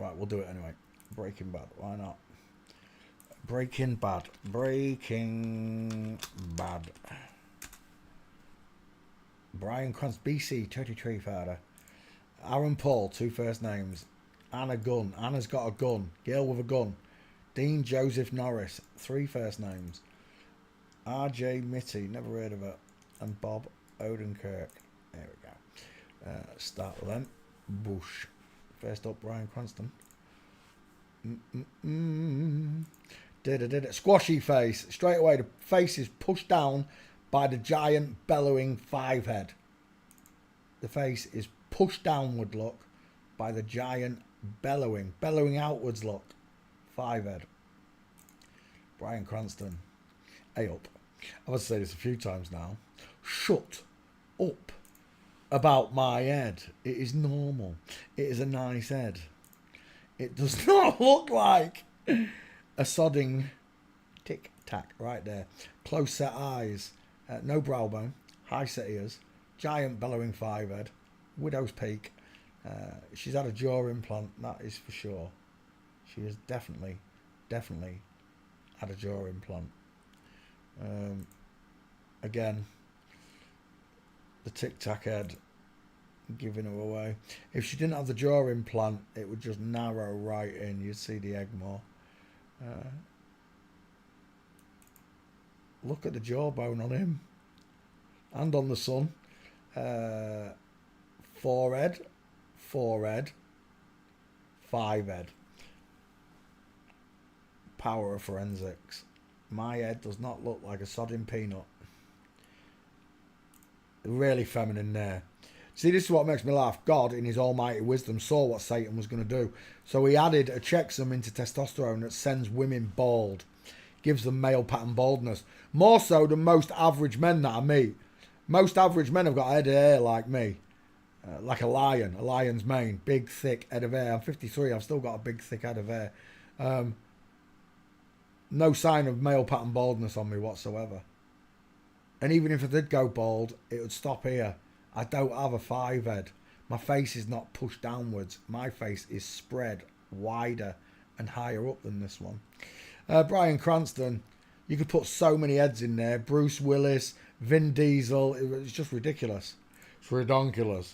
Right, we'll do it anyway. Breaking Bad. Why not? Breaking Bad. Breaking Bad. Brian Cranston, BC, 33 father. Aaron Paul, 2 first names. Anna Gunn. Anna's got a gun. Girl with a gun. Dean Joseph Norris, 3 first names. RJ Mitty, never heard of it. And Bob Odenkirk. There we go. Start with them. Bush. First up, Brian Cranston. Squashy face. Straight away, the face is pushed down by the giant bellowing 5 head. The face is pushed downward, look, by the giant bellowing outwards, look, 5 head. Brian Cranston. Hey up. I've had to say this a few times now. Shut up about my head. It is normal. It is a nice head. It does not look like a sodding tic-tac right there. Close set eyes. No brow bone. High set ears. Giant bellowing 5 head. Widow's peak. She's had a jaw implant. That is for sure. She has definitely had a jaw implant. Again, the tic-tac head giving her away. If she didn't have the jaw implant, it would just narrow right in. You'd see the egg more. Look at the jawbone on him and on the son. Forehead, 5 head. Power of forensics. My head does not look like a sodding peanut. Really feminine there. See, this is what makes me laugh. God, in his almighty wisdom, saw what Satan was going to do. So he added a checksum into testosterone that sends women bald. Gives them male pattern baldness. More so than most average men that I meet. Most average men have got a head of hair like me. Like a lion's mane. Big, thick head of hair. I'm 53, I've still got a big, thick head of hair. No sign of male pattern baldness on me whatsoever. And even if I did go bald, it would stop here. I don't have a 5 head. My face is not pushed downwards. My face is spread wider and higher up than this one. Brian Cranston, you could put so many heads in there. Bruce Willis, Vin Diesel. It's just ridiculous. It's redonkulous.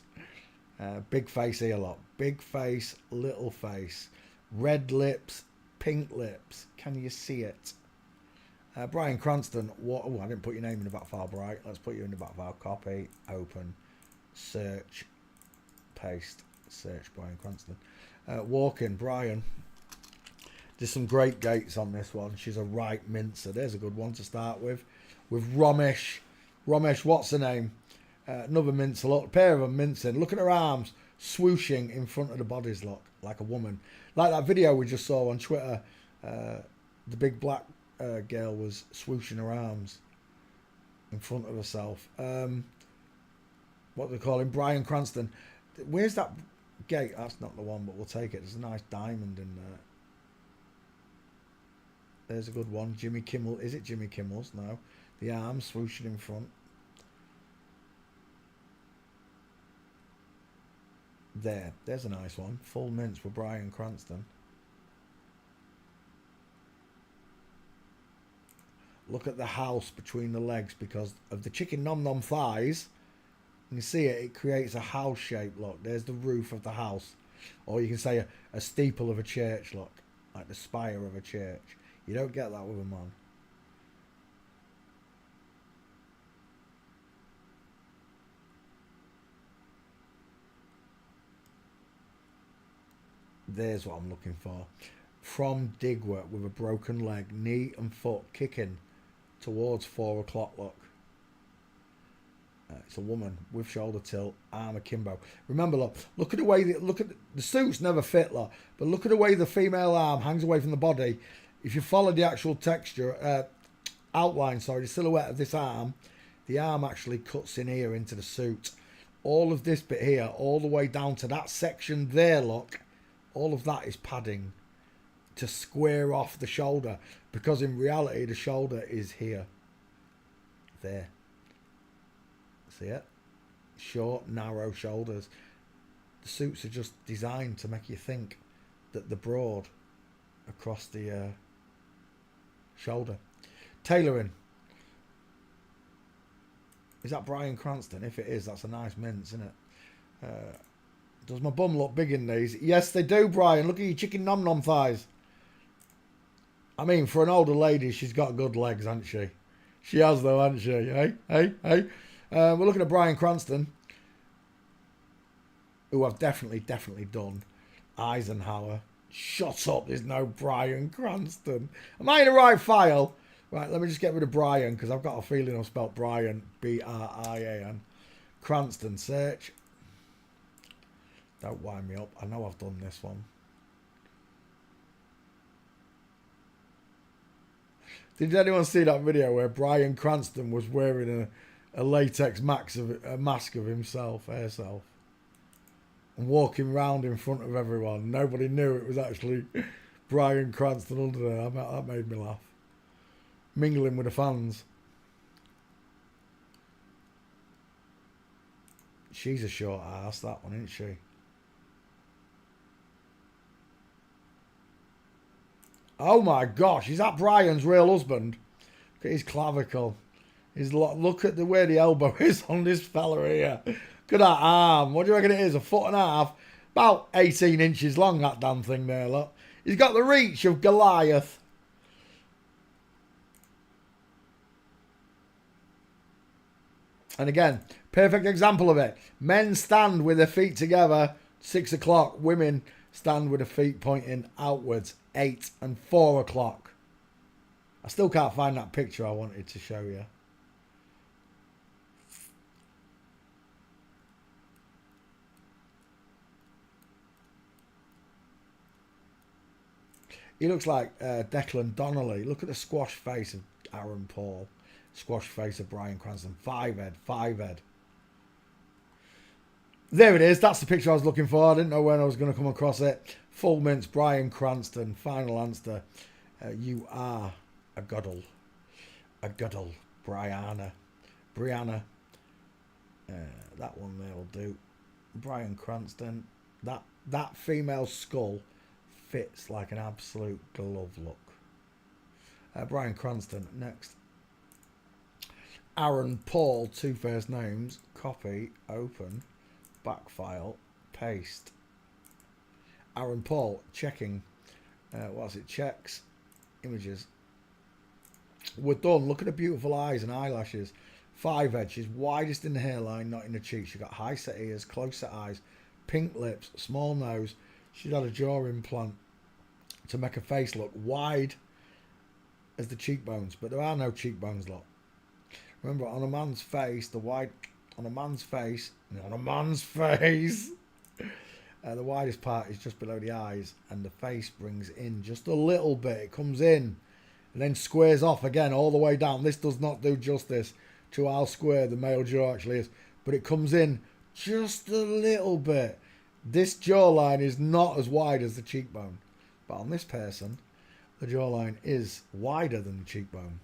Big face here, lot. Big face, little face. Red lips, pink lips. Can you see it? Brian Cranston. What? Oh, I didn't put your name in the back file, right? Let's put you in the back file. Copy, open, search, paste, search Brian Cranston. Walking, Brian. There's some great gates on this one. She's a right mincer. There's a good one to start with. With Ramesh. Ramesh, what's her name? Another mincer. Look, a pair of them mincing. Look at her arms swooshing in front of the bodies, look, like a woman. Like that video we just saw on Twitter. The big black girl was swooshing her arms in front of herself. What do they call him? Brian Cranston. Where's that gate? That's not the one, but we'll take it. There's a nice diamond in there. There's a good one. Jimmy Kimmel. Is it Jimmy Kimmel's? No. The arms swooshing in front. There's a nice one. Full mince for Brian Cranston. Look at the house between the legs because of the chicken nom nom thighs. You see it, it creates a house shape, look. There's the roof of the house. Or you can say a steeple of a church, look. Like the spire of a church. You don't get that with a man. There's what I'm looking for. From Digwork with a broken leg, knee and foot kicking towards 4 o'clock, look. It's a woman with shoulder tilt, arm akimbo. Remember, look at the way the suits never fit, look, but look at the way the female arm hangs away from the body. If you follow the actual texture, outline, sorry, the silhouette of this arm, the arm actually cuts in here into the suit. All of this bit here, all the way down to that section there, look, all of that is padding to square off the shoulder, because in reality the shoulder is here. There. See it? Short, narrow shoulders. The suits are just designed to make you think the broad across the shoulder. Tailoring. Is that Bryan Cranston? If it is, that's a nice mince, isn't it? Does my bum look big in these? Yes, they do, Brian. Look at your chicken nom-nom thighs. I mean, for an older lady, she's got good legs, hasn't she? She has, though, hasn't she? Hey. We're looking at Bryan Cranston, who I've definitely done. Eisenhower. Shut up, there's no Bryan Cranston. Am I in the right file? Right, let me just get rid of Brian, because I've got a feeling I've spelt Brian, B-R-I-A-N. Cranston, search. Don't wind me up. I know I've done this one. Did anyone see that video where Bryan Cranston was wearing a latex mask of himself, herself, and walking around in front of everyone? Nobody knew it was actually Bryan Cranston under there. That made me laugh. Mingling with the fans. She's a short ass, that one, isn't she? Oh my gosh, is that Brian's real husband? Look at his clavicle. Look at the way the elbow is on this fella here. Look at that arm. What do you reckon it is? 1.5 foot? About 18 inches long, that damn thing there, look. He's got the reach of Goliath. And again, perfect example of it. Men stand with their feet together, 6 o'clock. Women stand with their feet pointing outwards, 8 and 4 o'clock. I still can't find that picture I wanted to show you. He looks like Declan Donnelly. Look at the squash face of Aaron Paul. Squash face of Bryan Cranston. 5 head. There it is. That's the picture I was looking for. I didn't know when I was going to come across it. Full mince, Bryan Cranston. Final answer. You are a guddle. A guddle. Brianna. That one there will do. Bryan Cranston. That female skull fits like an absolute glove look. Bryan Cranston. Next. Aaron Paul. 2 first names. Copy. Open. Back file. Paste. Aaron Paul. Checking. What's it? Checks. Images. We're done. Look at the beautiful eyes and eyelashes. 5 head. She's widest in the hairline, not in the cheeks. She's got high set ears, close set eyes, pink lips, small nose. She's had a jaw implant to make her face look wide as the cheekbones, but there are no cheekbones, look. Remember, on a man's face, the widest part is just below the eyes, and the face brings in just a little bit. It comes in and then squares off again all the way down. This does not do justice to how square the male jaw actually is, but it comes in just a little bit. This jawline is not as wide as the cheekbone, but on this person, the jawline is wider than the cheekbone.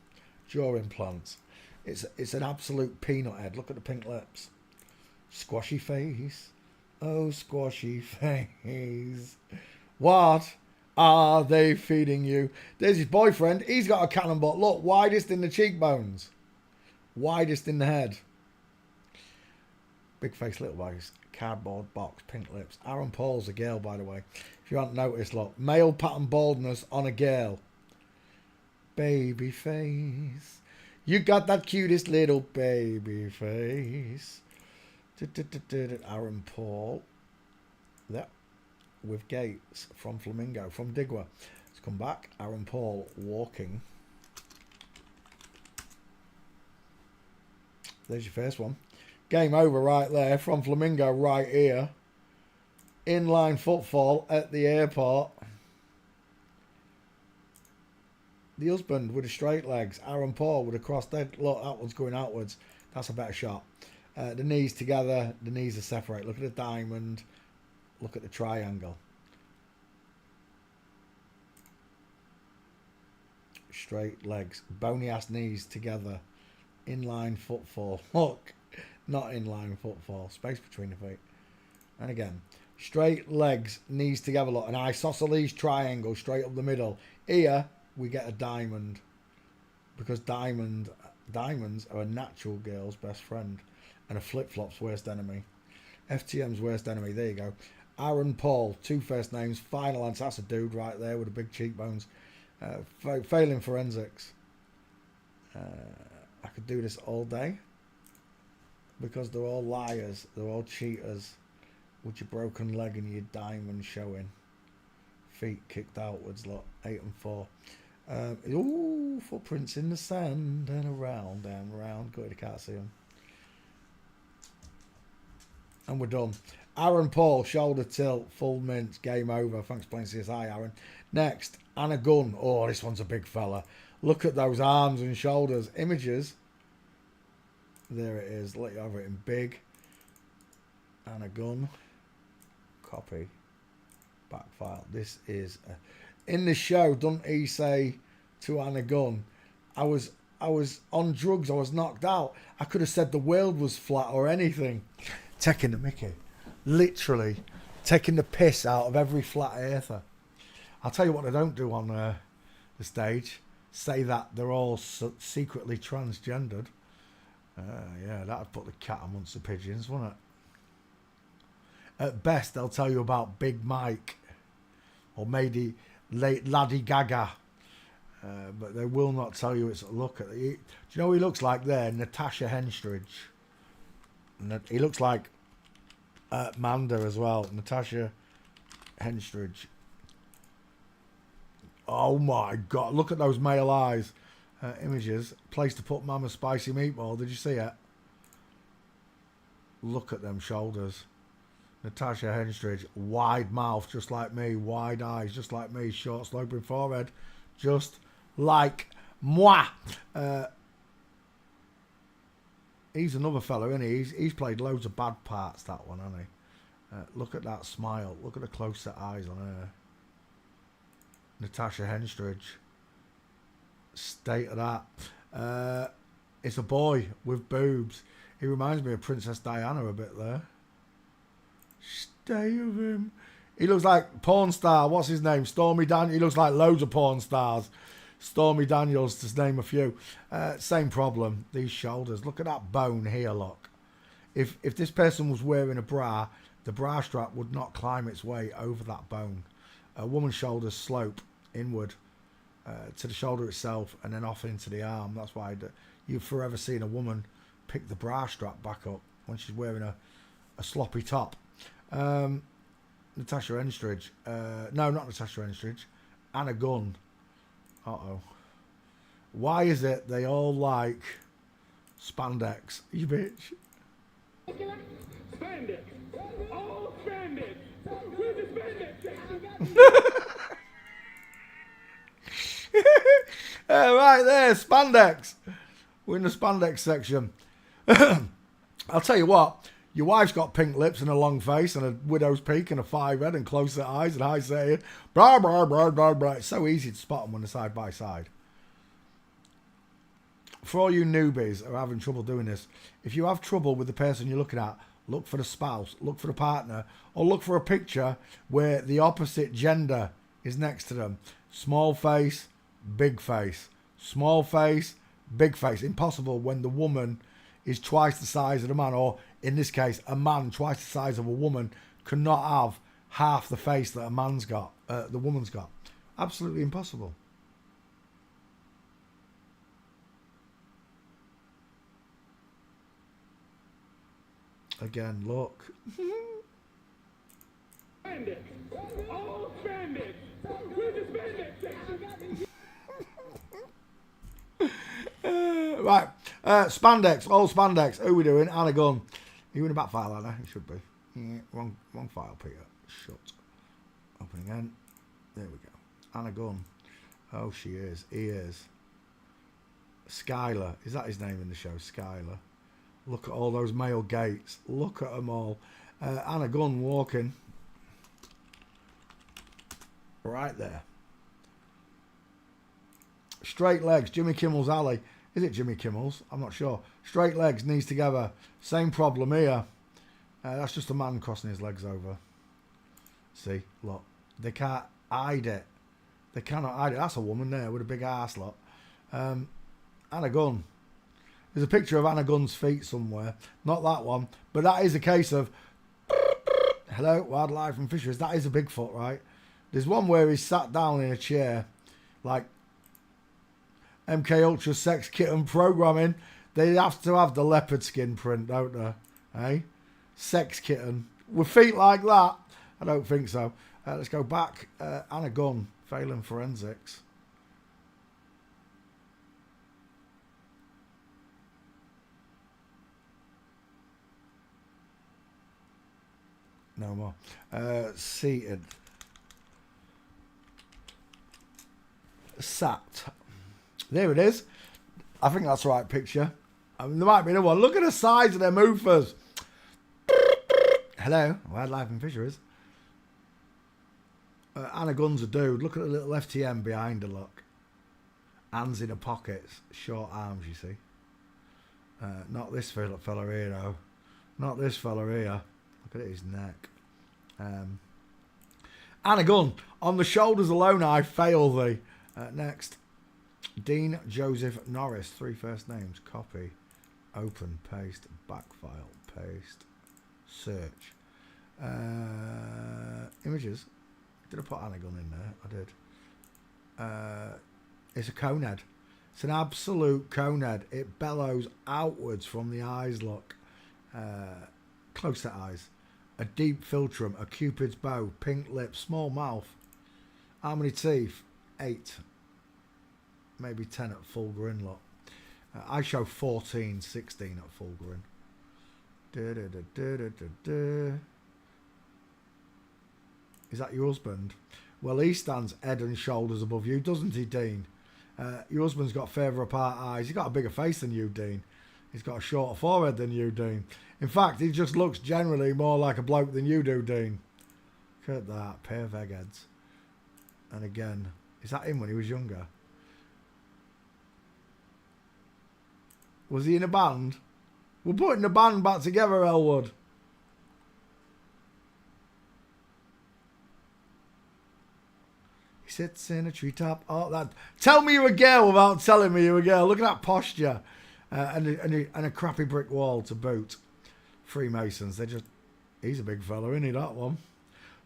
Jaw implants. It's an absolute peanut head. Look at the pink lips. Squashy face. Oh, squashy face. What are they feeding you? There's his boyfriend. He's got a cannon butt. Look, widest in the cheekbones. Widest in the head. Big face, little face. Cardboard box, pink lips. Aaron Paul's a girl, by the way. If you haven't noticed, look. Male pattern baldness on a girl. Baby face. You got that cutest little baby face. Aaron Paul. That with Gates from Flamingo, from Digwa. Let's come back. Aaron Paul walking. There's your first one. Game over right there. From Flamingo right here. Inline footfall at the airport. The husband with the straight legs. Aaron Paul with a crossed leg. Look, that one's going outwards. That's a better shot. The knees together. The knees are separate. Look at the diamond. Look at the triangle. Straight legs. Bony ass knees together. Inline footfall. Look. Not inline footfall. Space between the feet. And again. Straight legs, knees together, look, an isosceles triangle straight up the middle. Here we get a diamond, because diamonds are a natural girl's best friend, and a flip-flop's worst enemy. FTM's worst enemy. There you go. Aaron Paul, 2 first names. Final answer. That's a dude right there with the big cheekbones. Failing forensics. I could do this all day, because they're all liars. They're all cheaters. With your broken leg and your diamond showing. Feet kicked outwards, look. 8 and 4. Ooh, footprints in the sand and around and around. Good, you can't see them. And we're done. Aaron Paul, shoulder tilt, full mint, game over. Thanks for playing CSI, Aaron. Next, Anna Gunn. Oh, this one's a big fella. Look at those arms and shoulders. Images. There it is. Let you have it in big. Anna Gunn. Copy. Back file. This is... in the show, doesn't he say to Anna Gunn, I was on drugs, I was knocked out. I could have said the world was flat or anything. Taking the mickey. Literally taking the piss out of every flat earther. I'll tell you what they don't do on the stage. Say that they're all secretly transgendered. Yeah, that would put the cat amongst the pigeons, wouldn't it? At best, they'll tell you about Big Mike. Or maybe Laddie Gaga. But they will not tell you it's a look at... Do you know who he looks like there? Natasha Henstridge. He looks like Manda as well. Natasha Henstridge. Oh my God. Look at those male eyes. Images. Place to put Mama's spicy meatball. Did you see it? Look at them shoulders. Natasha Henstridge. Wide mouth, just like me. Wide eyes, just like me. Short sloping forehead, just like moi. He's another fellow, isn't he? He's played loads of bad parts, that one, hasn't he? Look at that smile. Look at the close-set eyes on her. Natasha Henstridge. State of that. It's a boy with boobs. He reminds me of Princess Diana a bit there. Stay with him. He looks like porn star. What's his name? Stormy Daniels. He looks like loads of porn stars. Stormy Daniels, to name a few. Same problem. These shoulders. Look at that bone here, look. If this person was wearing a bra, the bra strap would not climb its way over that bone. A woman's shoulders slope inward to the shoulder itself and then off into the arm. That's why you've forever seen a woman pick the bra strap back up when she's wearing a sloppy top. Natasha Henstridge. No, not Natasha Henstridge. Anna Gunn. Uh-oh. Why is it they all like spandex? You bitch. Spandex. All spandex. Where's the spandex? Right there, spandex. We're in the spandex section. I'll tell you what. Your wife's got pink lips and a long face and a widow's peak and a 5 head and close-set eyes and high saying, blah, blah, blah, blah, blah. It's so easy to spot them when they're side by side. For all you newbies who are having trouble doing this, if you have trouble with the person you're looking at, look for the spouse, look for the partner, or look for a picture where the opposite gender is next to them. Small face, big face. Small face, big face. Impossible when the woman is twice the size of the man, or in this case, a man twice the size of a woman cannot have half the face that a man's got, the woman's got. Absolutely impossible. Again, look. Spandex. All spandex. Where's the spandex? Right, spandex, all spandex. Who are we doing? Anna Gunn. Are you in the back file, Anna? You should be. Yeah, wrong file, Peter. Shut. Open again. There we go. Anna Gunn. Oh, she is. He is. Skylar. Is that his name in the show? Skylar. Look at all those male gates. Look at them all. Anna Gunn walking. Right there. Straight legs. Jimmy Kimmel's Alley. Is it Jimmy Kimmel's? I'm not sure. Straight legs, knees together. Same problem here. That's just a man crossing his legs over. See, look, they can't hide it. They cannot hide it. That's a woman there with a big ass, look. Anna Gunn. There's a picture of Anna Gunn's feet somewhere. Not that one, but that is a case of hello, wildlife and fisheries. That is a Bigfoot, right? There's one where he's sat down in a chair, like MK Ultra sex kitten programming. They have to have the leopard skin print, don't they? Eh? Sex kitten with feet like that? I don't think so. Let's go back. Anna Gunn, failing forensics. No more. Seated. Sat. There it is. I think that's the right picture. I mean, there might be another one. Look at the size of their moofers. Hello, wildlife and fisheries. Anna Gunn's a dude. Look at the little FTM behind her, look. Hands in her pockets. Short arms, you see. Not this fella here, though. Not this fella here. Look at his neck. Anna Gunn. On the shoulders alone, I fail thee. Next. Dean Joseph Norris. 3 first names. Copy. Open. Paste. Back file. Paste. Search. Images. Did I put Anna Gunn in there? I did. It's a conehead. It's an absolute conehead. It bellows outwards from the eyes, look. Close set eyes. A deep philtrum. A cupid's bow. Pink lips. Small mouth. How many teeth? 8. Maybe 10 at full grin, look. I show 14, 16 at full grin. Is that your husband? Well, he stands head and shoulders above you, doesn't he, Dean? Your husband's got further apart eyes. He's got a bigger face than you, Dean. He's got a shorter forehead than you, Dean. In fact, he just looks generally more like a bloke than you do, Dean. Look at that, pair of eggheads. And again, is that him when he was younger? Was he in a band? We're putting the band back together, Elwood. He sits in a treetop. Oh, that! Tell me you're a girl without telling me you're a girl. Look at that posture, and a crappy brick wall to boot. Freemasons. They just. He's a big fella, isn't he? That one.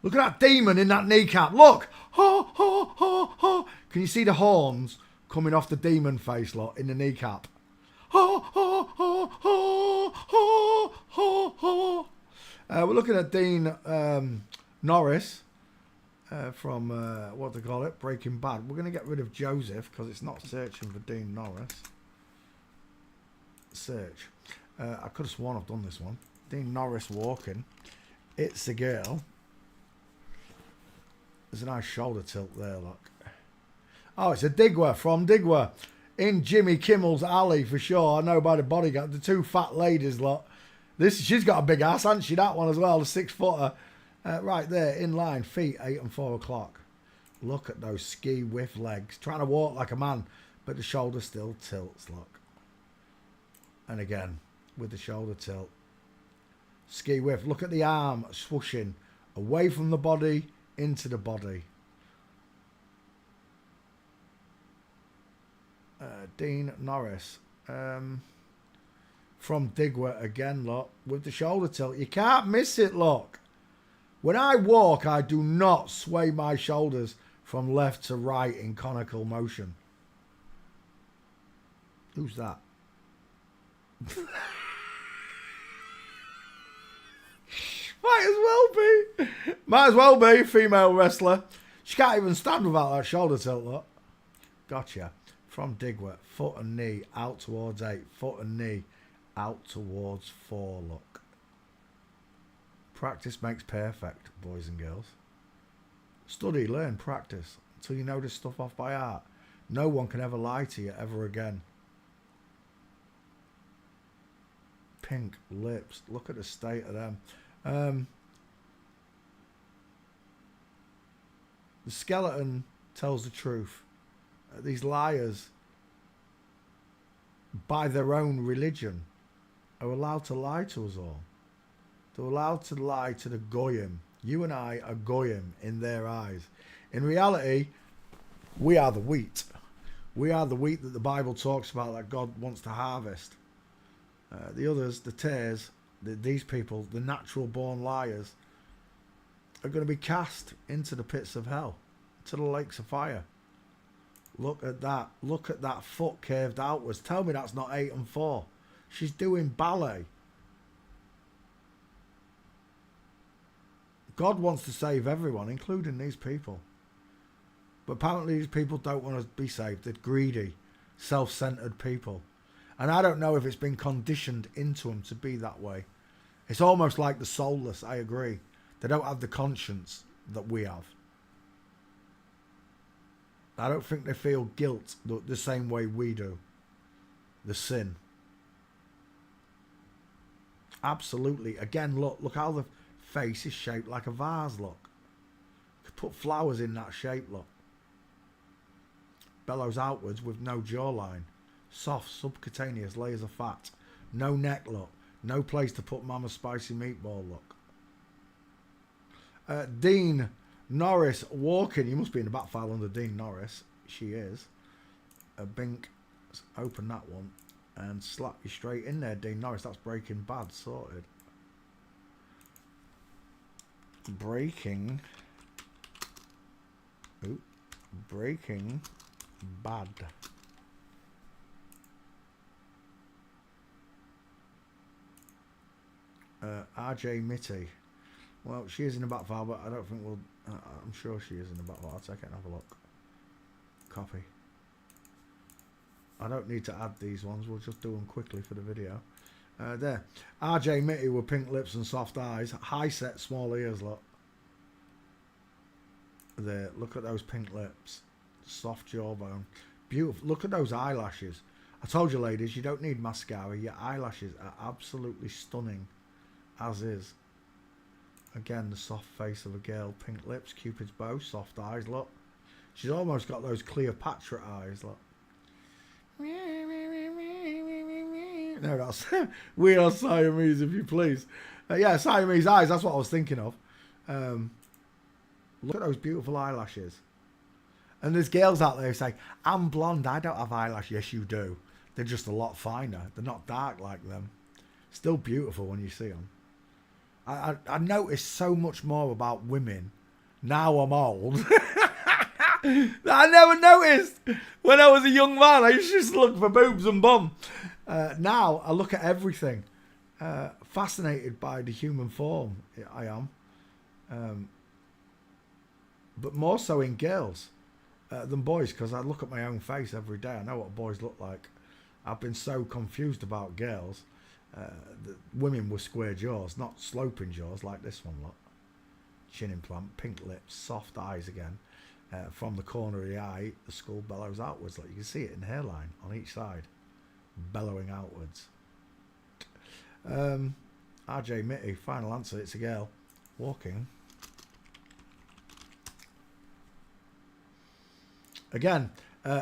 Look at that demon in that kneecap. Look. Ha ha ha ha. Can you see the horns coming off the demon face lot in the kneecap? Ha ha ha ha ha ha ha. We're looking at Dean Norris. From, what do they call it? Breaking Bad. We're going to get rid of Joseph because it's not searching for Dean Norris. Search. I could have sworn I've done this one. Dean Norris walking. It's a girl. There's a nice shoulder tilt there, look. Oh, it's a Digwer from Digwer. In Jimmy Kimmel's alley for sure. I know by the bodyguard. The 2 fat ladies, look. She's got a big ass, hasn't she? That one as well. The 6-footer. Right there, in line, feet 8 and 4 o'clock. Look at those ski whiff legs. Trying to walk like a man, but the shoulder still tilts, look. And again, with the shoulder tilt. Ski whiff. Look at the arm swooshing away from the body, into the body. Dean Norris. From Digwer again, look. With the shoulder tilt. You can't miss it, look. When I walk, I do not sway my shoulders from left to right in conical motion. Who's that? Might as well be. Female wrestler. She can't even stand without that shoulder tilt, look. Gotcha. From Digwer. Foot and knee out towards 8. Foot and knee out towards 4, look. Practice makes perfect, boys and girls. Study, learn, practice until you know this stuff off by heart. No one can ever lie to you ever again. Pink lips. Look at the state of them. The skeleton tells the truth. These liars, by their own religion, are allowed to lie to us all. They're allowed to lie to the Goyim You and I are goyim in their eyes. In reality, we are the wheat. We are the wheat that the Bible talks about that God wants to harvest. The others, the tares, these people, the natural born liars, are going to be cast into the pits of hell, to the lakes of fire. Look at that. Look at that foot curved outwards. Tell me that's not 8 and 4. She's doing ballet. God wants to save everyone, including these people. But apparently these people don't want to be saved. They're greedy, self-centered people. And I don't know if it's been conditioned into them to be that way. It's almost like the soulless, I agree. They don't have the conscience that we have. I don't think they feel guilt the same way we do. The sin. Absolutely. Again, look how the face is shaped like a vase, look. You could put flowers in that shape, look. Bellows outwards with no jawline. Soft, subcutaneous layers of fat. No neck, look. No place to put Mama's spicy meatball, look. Dean Norris walking. You must be in the back file under Dean Norris. She is. Bink. Let's open that one. And slap you straight in there, Dean Norris. That's Breaking Bad sorted. Breaking Bad. RJ Mitty. Well, she is in the back file, but I don't think we'll... I'm sure she is in the back file. I'll take it and have a look. Copy. I don't need to add these ones. We'll just do them quickly for the video. There. RJ Mitty with pink lips and soft eyes. High set, small ears, look. There. Look at those pink lips. Soft jawbone. Beautiful. Look at those eyelashes. I told you, ladies, you don't need mascara. Your eyelashes are absolutely stunning. As is. Again, the soft face of a girl. Pink lips, Cupid's bow, soft eyes, look. She's almost got those Cleopatra eyes, look. No, that's... We are Siamese, if you please. Yeah, Siamese eyes, that's what I was thinking of. Look at those beautiful eyelashes. And there's girls out there who say, I'm blonde, I don't have eyelashes. Yes, you do. They're just a lot finer. They're not dark like them. Still beautiful when you see them. I notice so much more about women now I'm old that I never noticed when I was a young man. I used to just look for boobs and bum. Now I look at everything. Fascinated by the human form. I am. But more so in girls than boys, because I look at my own face every day. I know what boys look like. I've been so confused about girls. The women with square jaws, not sloping jaws like this one, look. Chin implant, pink lips, soft eyes again. From the corner of the eye, the skull bellows outwards. Like you can see it in the hairline on each side, bellowing outwards. RJ Mitty, final answer, it's a girl. Walking. Again,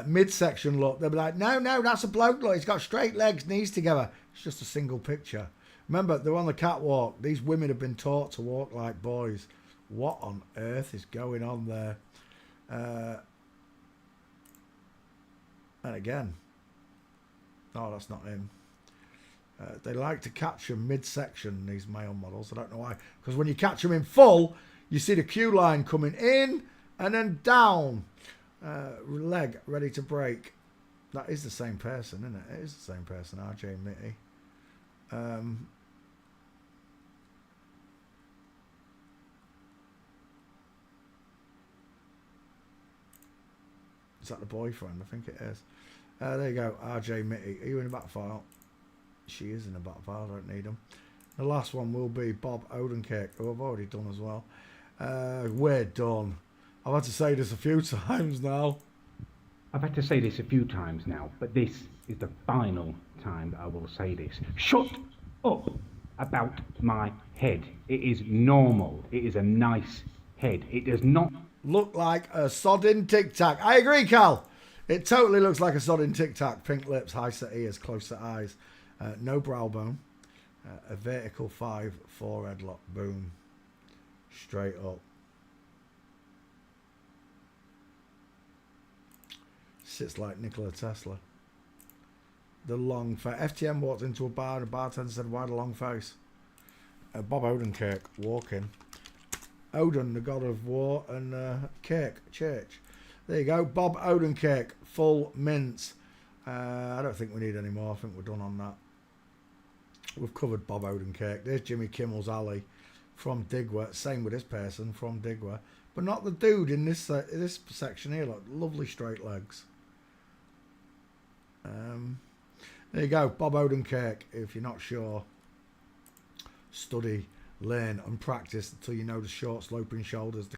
midsection look. They'll be like, no, that's a bloke look. He's got straight legs, knees together. It's just a single picture. Remember, they're on the catwalk. These women have been taught to walk like boys. What on earth is going on there? And again, no, that's not him. They like to catch them midsection, these male models. I don't know why. Because when you catch them in full, you see the queue line coming in and then down. Leg ready to break. That is the same person, isn't it? It is the same person, RJ Mitty. Is that the boyfriend? I think it is. There you go, RJ Mitty. Are you in the back file? She is in the back file, I don't need them. The last one will be Bob Odenkirk, who I've already done as well. We're done. I've had to say this a few times now. I've had to say this a few times now, but this is the final time that I will say this. Shut up about my head. It is normal. It is a nice head. It does not look like a sodding Tic Tac. I agree, Cal. It totally looks like a sodding Tic Tac. Pink lips, high set ears, close set eyes. No brow bone. A vertical 5 forehead lock. Boom. Straight up. Sits like Nikola Tesla. The long face. FTM walked into a bar and a bartender said, "Why the long face?" Bob Odenkirk walking. Odin, the god of war, and Kirk, church. There you go. Bob Odenkirk, full mince. I don't think we need any more. I think we're done on that. We've covered Bob Odenkirk. There's Jimmy Kimmel's Ali from Digwear. Same with this person from Digwear. But not the dude in this section here. Look, lovely straight legs. There you go. Bob Odenkirk. If you're not sure, study, learn and practice until you know the short sloping shoulders,